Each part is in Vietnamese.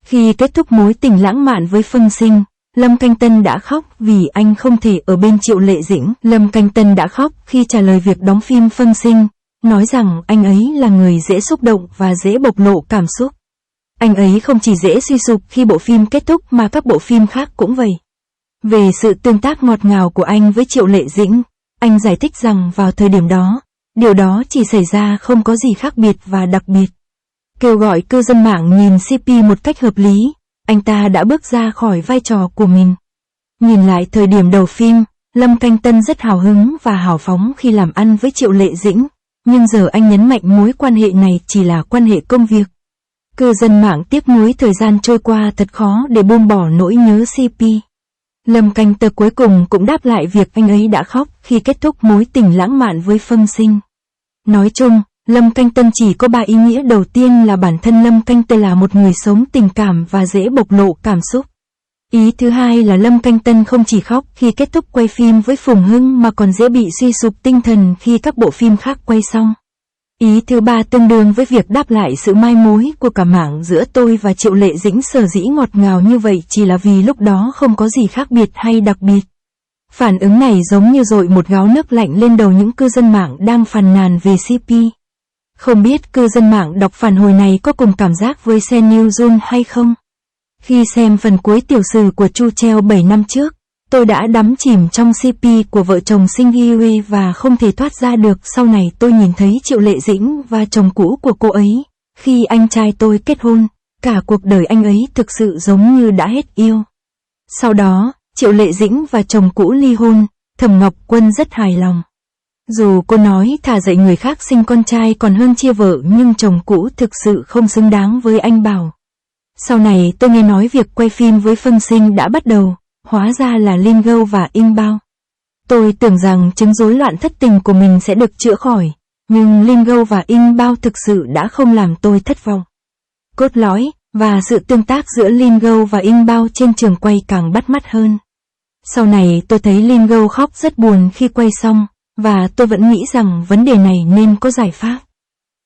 Khi kết thúc mối tình lãng mạn với Phương Sinh, Lâm Canh Tân đã khóc vì anh không thể ở bên Triệu Lệ Dĩnh. Lâm Canh Tân đã khóc khi trả lời việc đóng phim Phương Sinh, nói rằng anh ấy là người dễ xúc động và dễ bộc lộ cảm xúc. Anh ấy không chỉ dễ suy sụp khi bộ phim kết thúc mà các bộ phim khác cũng vậy. Về sự tương tác ngọt ngào của anh với Triệu Lệ Dĩnh, anh giải thích rằng vào thời điểm đó, điều đó chỉ xảy ra không có gì khác biệt và đặc biệt. Kêu gọi cư dân mạng nhìn CP một cách hợp lý, anh ta đã bước ra khỏi vai trò của mình. Nhìn lại thời điểm đầu phim, Lâm Canh Tân rất hào hứng và hào phóng khi làm ăn với Triệu Lệ Dĩnh, nhưng giờ anh nhấn mạnh mối quan hệ này chỉ là quan hệ công việc. Cư dân mạng tiếc nuối thời gian trôi qua thật khó để buông bỏ nỗi nhớ CP. Lâm Canh Tân cuối cùng cũng đáp lại việc anh ấy đã khóc khi kết thúc mối tình lãng mạn với Phương Sinh. Nói chung, Lâm Canh Tân chỉ có 3 ý nghĩa. Đầu tiên là bản thân Lâm Canh Tân là một người sống tình cảm và dễ bộc lộ cảm xúc. Ý thứ hai là Lâm Canh Tân không chỉ khóc khi kết thúc quay phim với Phùng Hưng mà còn dễ bị suy sụp tinh thần khi các bộ phim khác quay xong. Ý thứ ba tương đương với việc đáp lại sự mai mối của cả mảng giữa tôi và Triệu Lệ Dĩnh. Sở dĩ ngọt ngào như vậy chỉ là vì lúc đó không có gì khác biệt hay đặc biệt. Phản ứng này giống như dội một gáo nước lạnh lên đầu những cư dân mạng đang phàn nàn về CP. Không biết cư dân mạng đọc phản hồi này có cùng cảm giác với Sen New Jun hay không? Khi xem phần cuối tiểu sử của Chu Treo 7 năm trước, tôi đã đắm chìm trong CP của vợ chồng Sing Hye và không thể thoát ra được. Sau này tôi nhìn thấy Triệu Lệ Dĩnh và chồng cũ của cô ấy. Khi anh trai tôi kết hôn, cả cuộc đời anh ấy thực sự giống như đã hết yêu. Sau đó, Triệu Lệ Dĩnh và chồng cũ ly hôn, Thẩm Ngọc Quân rất hài lòng. Dù cô nói thà dạy người khác sinh con trai còn hơn chia vợ nhưng chồng cũ thực sự không xứng đáng với anh Bảo. Sau này tôi nghe nói việc quay phim với Phương Sinh đã bắt đầu, hóa ra là Lin Gâu và In Bao. Tôi tưởng rằng chứng rối loạn thất tình của mình sẽ được chữa khỏi, nhưng Lin Gâu và In Bao thực sự đã không làm tôi thất vọng. Cốt lõi và sự tương tác giữa Lin Gâu và In Bao trên trường quay càng bắt mắt hơn. Sau này tôi thấy Lin Gâu khóc rất buồn khi quay xong, và tôi vẫn nghĩ rằng vấn đề này nên có giải pháp.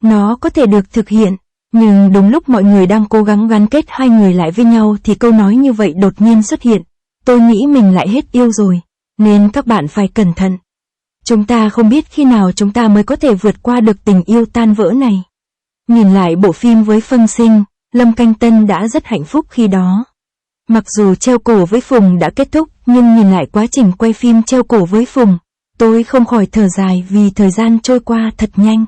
Nó có thể được thực hiện, nhưng đúng lúc mọi người đang cố gắng gắn kết hai người lại với nhau thì câu nói như vậy đột nhiên xuất hiện. Tôi nghĩ mình lại hết yêu rồi, nên các bạn phải cẩn thận. Chúng ta không biết khi nào chúng ta mới có thể vượt qua được tình yêu tan vỡ này. Nhìn lại bộ phim với Phương Sinh, Lâm Canh Tân đã rất hạnh phúc khi đó. Mặc dù treo cổ với Phùng đã kết thúc, nhưng nhìn lại quá trình quay phim treo cổ với Phùng, tôi không khỏi thở dài vì thời gian trôi qua thật nhanh.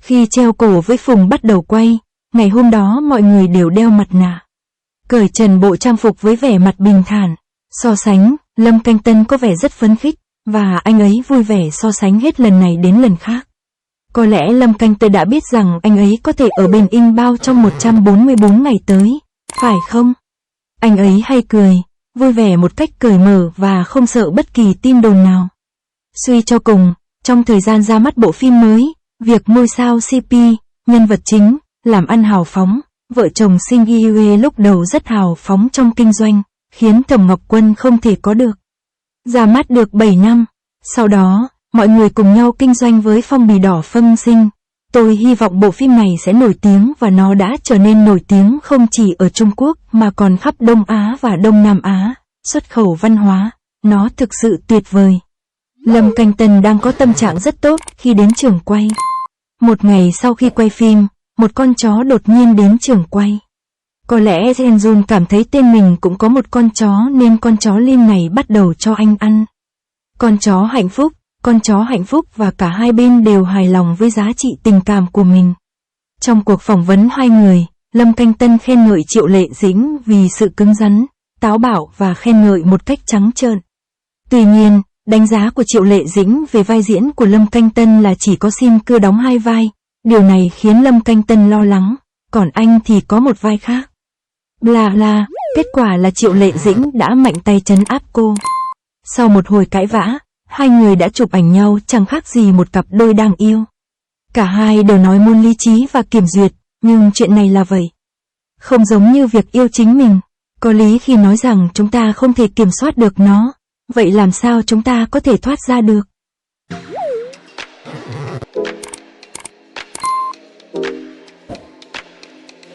Khi treo cổ với Phùng bắt đầu quay, ngày hôm đó mọi người đều đeo mặt nạ, cởi trần bộ trang phục với vẻ mặt bình thản. So sánh, Lâm Canh Tân có vẻ rất phấn khích, và anh ấy vui vẻ so sánh hết lần này đến lần khác. Có lẽ Lâm Canh Tân đã biết rằng anh ấy có thể ở bên In Bao trong 144 ngày tới, phải không? Anh ấy hay cười, vui vẻ một cách cởi mở và không sợ bất kỳ tin đồn nào. Suy cho cùng, trong thời gian ra mắt bộ phim mới, việc ngôi sao CP, nhân vật chính, làm ăn hào phóng, vợ chồng Sing Hye lúc đầu rất hào phóng trong kinh doanh, khiến Thẩm Ngọc Quân không thể có được. Ra mắt được 7 năm, sau đó, mọi người cùng nhau kinh doanh với phong bì đỏ Phương Sinh. Tôi hy vọng bộ phim này sẽ nổi tiếng và nó đã trở nên nổi tiếng không chỉ ở Trung Quốc mà còn khắp Đông Á và Đông Nam Á. Xuất khẩu văn hóa, nó thực sự tuyệt vời. Lâm Canh Tân đang có tâm trạng rất tốt khi đến trường quay. Một ngày sau khi quay phim, một con chó đột nhiên đến trường quay. Có lẽ Sen Jun cảm thấy tên mình cũng có một con chó nên con chó Lin này bắt đầu cho anh ăn. Con chó hạnh phúc và cả hai bên đều hài lòng với giá trị tình cảm của mình. Trong cuộc phỏng vấn hai người, Lâm Canh Tân khen ngợi Triệu Lệ Dĩnh vì sự cứng rắn, táo bạo và khen ngợi một cách trắng trợn. Tuy nhiên, đánh giá của Triệu Lệ Dĩnh về vai diễn của Lâm Canh Tân là chỉ có Sim Cưa đóng 2 vai. Điều này khiến Lâm Canh Tân lo lắng, còn anh thì có một vai khác. Bla bla, kết quả là Triệu Lệ Dĩnh đã mạnh tay trấn áp cô. Sau một hồi cãi vã, hai người đã chụp ảnh nhau chẳng khác gì một cặp đôi đang yêu. Cả hai đều nói muốn lý trí và kiểm duyệt, nhưng chuyện này là vậy. Không giống như việc yêu chính mình, có lý khi nói rằng chúng ta không thể kiểm soát được nó, vậy làm sao chúng ta có thể thoát ra được?